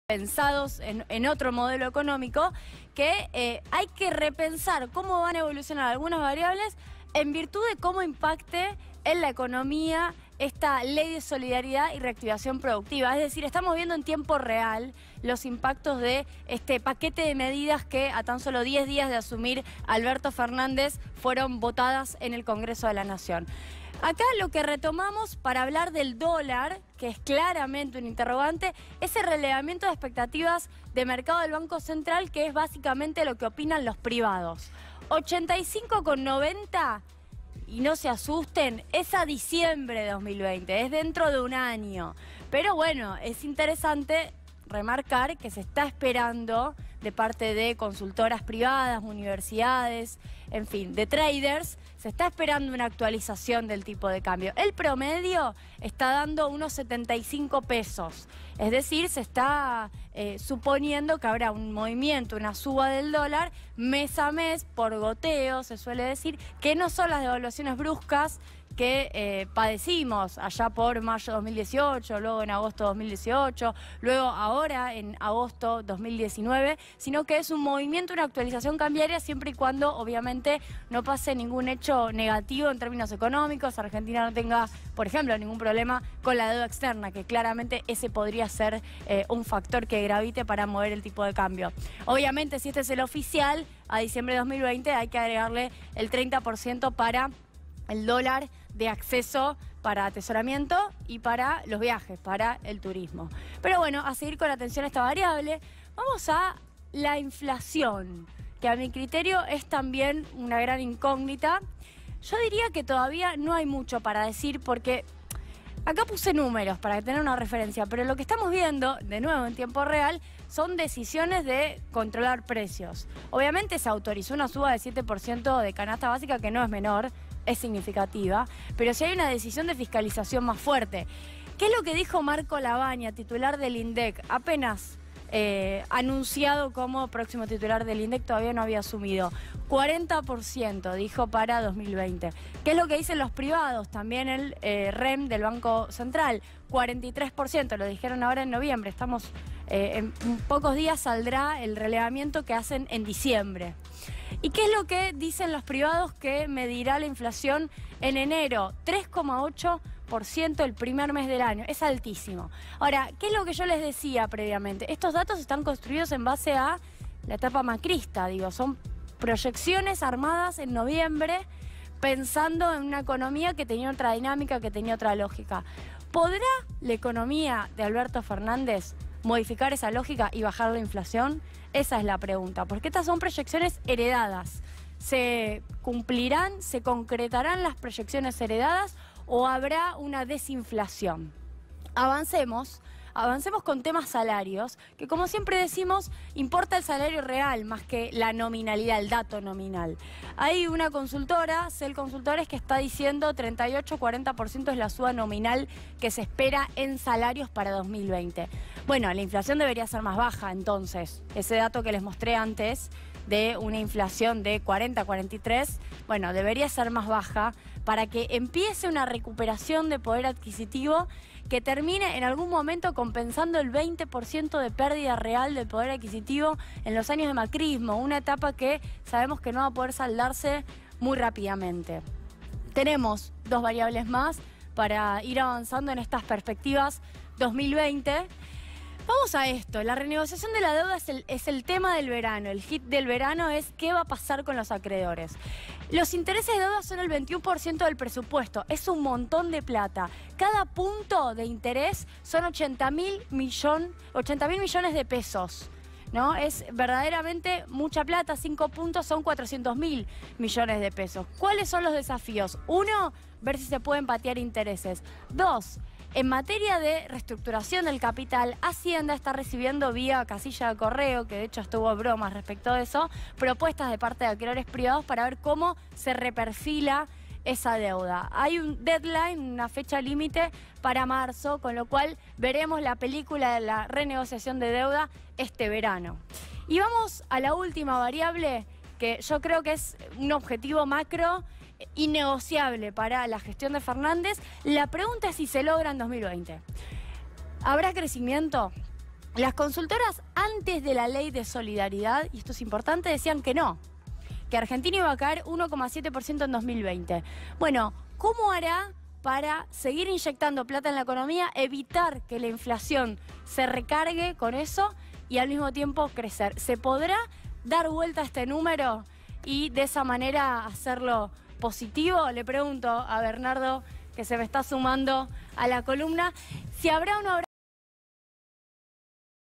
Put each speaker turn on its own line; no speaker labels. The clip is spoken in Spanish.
pensados en otro modelo económico, que hay que repensar cómo van a evolucionar algunas variables en virtud de cómo impacte en la economía esta ley de solidaridad y reactivación productiva. Es decir, estamos viendo en tiempo real los impactos de este paquete de medidas que a tan solo 10 días de asumir Alberto Fernández fueron votadas en el Congreso de la Nación. Acá lo que retomamos para hablar del dólar, que es claramente un interrogante, es el relevamiento de expectativas de mercado del Banco Central, que es básicamente lo que opinan los privados. 85,90, y no se asusten, es a diciembre de 2020, es dentro de un año. Pero bueno, es interesante remarcar que se está esperando de parte de consultoras privadas, universidades, en fin, de traders, se está esperando una actualización del tipo de cambio. El promedio está dando unos 75 pesos, es decir, se está suponiendo que habrá un movimiento, una suba del dólar mes a mes por goteo, se suele decir, que no son las devaluaciones bruscas que padecimos allá por mayo 2018, luego en agosto 2018, luego ahora en agosto 2019, sino que es un movimiento, una actualización cambiaria siempre y cuando obviamente no pase ningún hecho negativo en términos económicos, Argentina no tenga, por ejemplo, ningún problema con la deuda externa, que claramente ese podría ser un factor que gravite para mover el tipo de cambio. Obviamente, si este es el oficial, a diciembre de 2020 hay que agregarle el 30% para el dólar de acceso para atesoramiento y para los viajes, para el turismo. Pero bueno, a seguir con atención a esta variable, vamos a la inflación, que a mi criterio es también una gran incógnita. Yo diría que todavía no hay mucho para decir porque acá puse números para tener una referencia, pero lo que estamos viendo, de nuevo en tiempo real, son decisiones de controlar precios. Obviamente se autorizó una suba de 7% de canasta básica, que no es menor, es significativa, pero si hay una decisión de fiscalización más fuerte. ¿Qué es lo que dijo Marco Lavagna, titular del INDEC? Apenas anunciado como próximo titular del INDEC, todavía no había asumido. 40% dijo para 2020. ¿Qué es lo que dicen los privados? También el REM del Banco Central, 43%, lo dijeron ahora en noviembre. Estamos, en pocos días saldrá el relevamiento que hacen en diciembre. ¿Y qué es lo que dicen los privados que medirá la inflación en enero? 3,8% el primer mes del año, es altísimo. Ahora, ¿qué es lo que yo les decía previamente? Estos datos están construidos en base a la etapa macrista, digo, son proyecciones armadas en noviembre pensando en una economía que tenía otra dinámica, que tenía otra lógica. ¿Podrá la economía de Alberto Fernández modificar esa lógica y bajar la inflación? Esa es la pregunta, porque estas son proyecciones heredadas. ¿Se cumplirán, se concretarán las proyecciones heredadas o habrá una desinflación? Avancemos con temas salarios, que como siempre decimos, importa el salario real más que la nominalidad, el dato nominal. Hay una consultora, CEL Consultores, que está diciendo 38-40% es la suba nominal que se espera en salarios para 2020. Bueno, la inflación debería ser más baja, entonces. Ese dato que les mostré antes de una inflación de 40-43, bueno, debería ser más baja para que empiece una recuperación de poder adquisitivo que termine en algún momento compensando el 20% de pérdida real del poder adquisitivo en los años de macrismo, una etapa que sabemos que no va a poder saldarse muy rápidamente. Tenemos dos variables más para ir avanzando en estas perspectivas 2020. Vamos a esto, la renegociación de la deuda es el tema del verano, el hit del verano es qué va a pasar con los acreedores. Los intereses de deuda son el 21% del presupuesto, es un montón de plata. Cada punto de interés son 80.000 millones de pesos, ¿no? Es verdaderamente mucha plata, 5 puntos son 400.000 millones de pesos. ¿Cuáles son los desafíos? 1, ver si se pueden patear intereses. 2, en materia de reestructuración del capital, Hacienda está recibiendo vía casilla de correo, que de hecho estuvo bromas respecto de eso, propuestas de parte de acreedores privados para ver cómo se reperfila esa deuda. Hay un deadline, una fecha límite para marzo, con lo cual veremos la película de la renegociación de deuda este verano. Y vamos a la última variable, que yo creo que es un objetivo macro innegociable para la gestión de Fernández. La pregunta es si se logra en 2020. ¿Habrá crecimiento? Las consultoras antes de la ley de solidaridad, y esto es importante, decían que no, que Argentina iba a caer 1,7% en 2020. Bueno, ¿cómo hará para seguir inyectando plata en la economía, evitar que la inflación se recargue con eso y al mismo tiempo crecer? ¿Se podrá dar vuelta a este número y de esa manera hacerlo positivo? Le pregunto a Bernardo, que se me está sumando a la columna, si habrá o no habrá